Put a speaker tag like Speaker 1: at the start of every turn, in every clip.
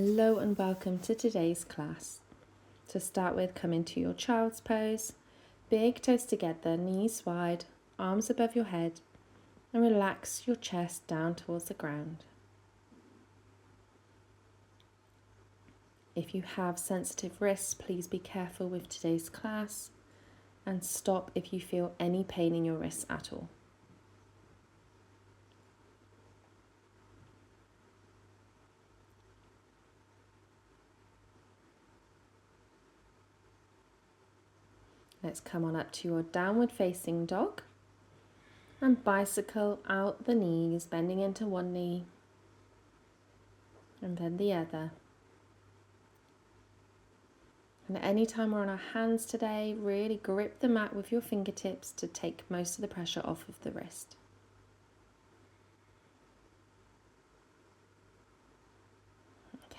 Speaker 1: Hello and welcome to today's class. To start with, come into your child's pose, big toes together, knees wide, arms above your head, and relax your chest down towards the ground. If you have sensitive wrists, please be careful with today's class and stop if you feel any pain in your wrists at all. Let's come on up to your downward facing dog and bicycle out the knees, bending into one knee and then the other. And anytime we're on our hands today, really grip the mat with your fingertips to take most of the pressure off of the wrist.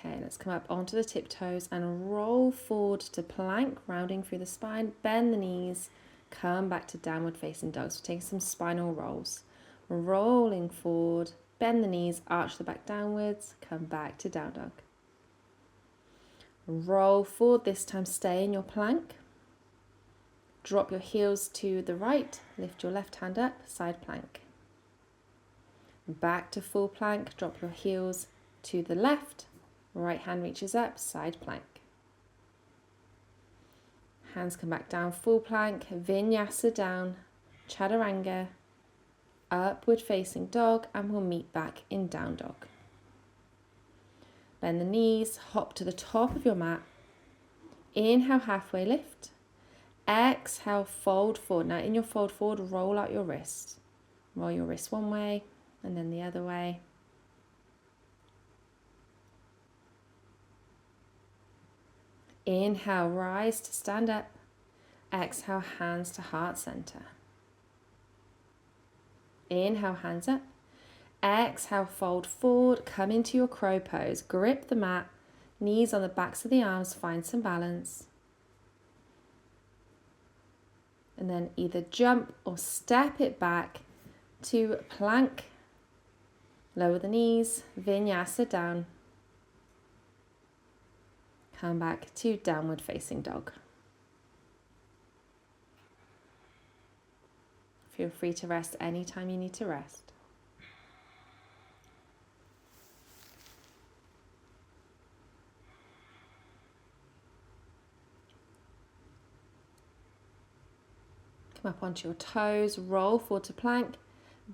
Speaker 1: Okay, let's come up onto the tiptoes and roll forward to plank, rounding through the spine, bend the knees, come back to downward facing dog. So taking some spinal rolls. Rolling forward, bend the knees, arch the back downwards, come back to down dog. Roll forward, this time stay in your plank. Drop your heels to the right, lift your left hand up, side plank. Back to full plank, drop your heels to the left, right hand reaches up, side plank. Hands come back down, full plank, vinyasa down, chaturanga, upward facing dog, and we'll meet back in down dog. Bend the knees, hop to the top of your mat. Inhale, halfway lift. Exhale, fold forward. Now in your fold forward, roll out your wrists. Roll your wrists one way and then the other way. Inhale, rise to stand up. Exhale, hands to heart center. Inhale, hands up. Exhale, fold forward, come into your crow pose. Grip the mat, knees on the backs of the arms, find some balance. And then either jump or step it back to plank. Lower the knees, vinyasa down. Come back to downward facing dog. Feel free to rest anytime you need to rest. Come up onto your toes, roll forward to plank,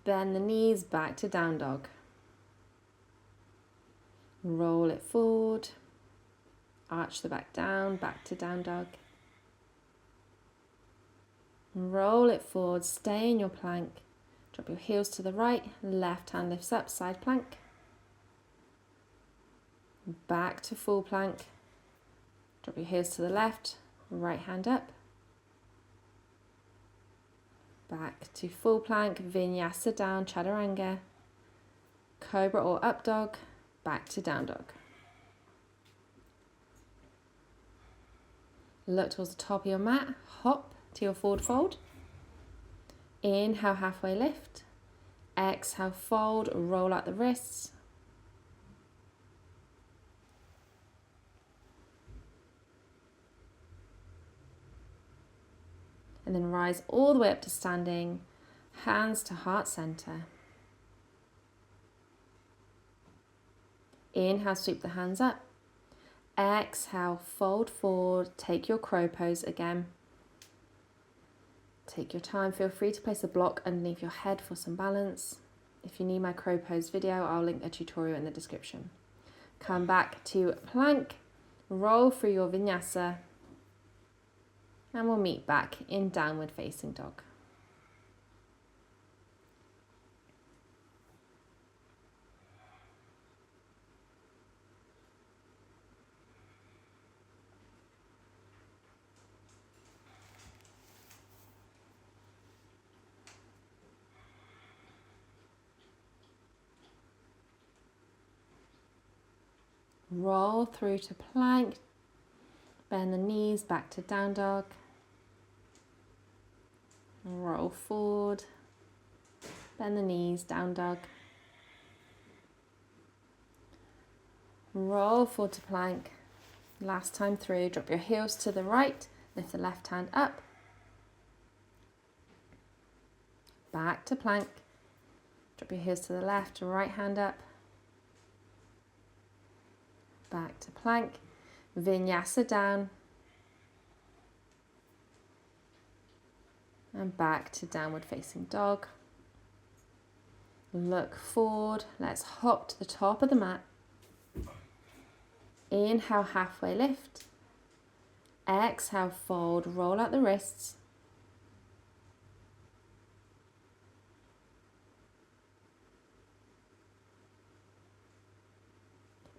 Speaker 1: bend the knees back to down dog. Roll it forward, arch the back to down dog. Roll it forward, stay in your plank, drop your heels to the right, left hand lifts up, side plank. Back to full plank, drop your heels to the left, right hand up. Back to full plank, vinyasa down, chaturanga, cobra or up dog, back to down dog. Look towards the top of your mat, hop to your forward fold. Inhale, halfway lift. Exhale, fold, roll out the wrists. And then rise all the way up to standing, hands to heart center. Inhale, sweep the hands up. Exhale, fold forward, take your crow pose again. Take your time, feel free to place a block underneath your head for some balance. If you need my crow pose video, I'll link a tutorial in the description. Come back to plank, roll through your vinyasa, and we'll meet back in downward facing dog. Roll through to plank, bend the knees back to down dog. Roll forward, bend the knees, down dog. Roll forward to plank. Last time through, drop your heels to the right, lift the left hand up. Back to plank. Drop your heels to the left, right hand up. Back to plank. Vinyasa down. And back to downward facing dog. Look forward. Let's hop to the top of the mat. Inhale, halfway lift. Exhale, fold, roll out the wrists.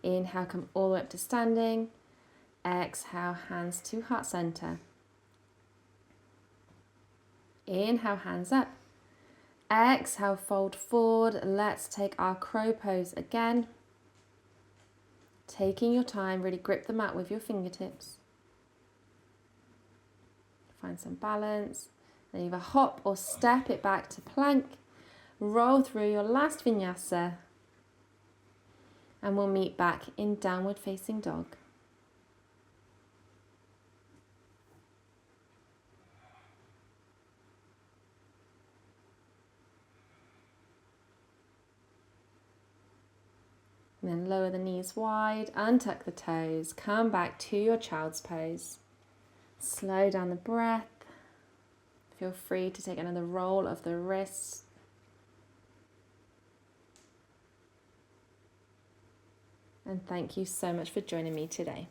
Speaker 1: Inhale, come all the way up to standing. Exhale, hands to heart center. Inhale, hands up. Exhale, fold forward. Let's take our crow pose again. Taking your time, really grip the mat with your fingertips. Find some balance. Then either hop or step it back to plank. Roll through your last vinyasa. And we'll meet back in downward facing dog. And then lower the knees wide, untuck the toes, come back to your child's pose. Slow down the breath. Feel free to take another roll of the wrists. And thank you so much for joining me today.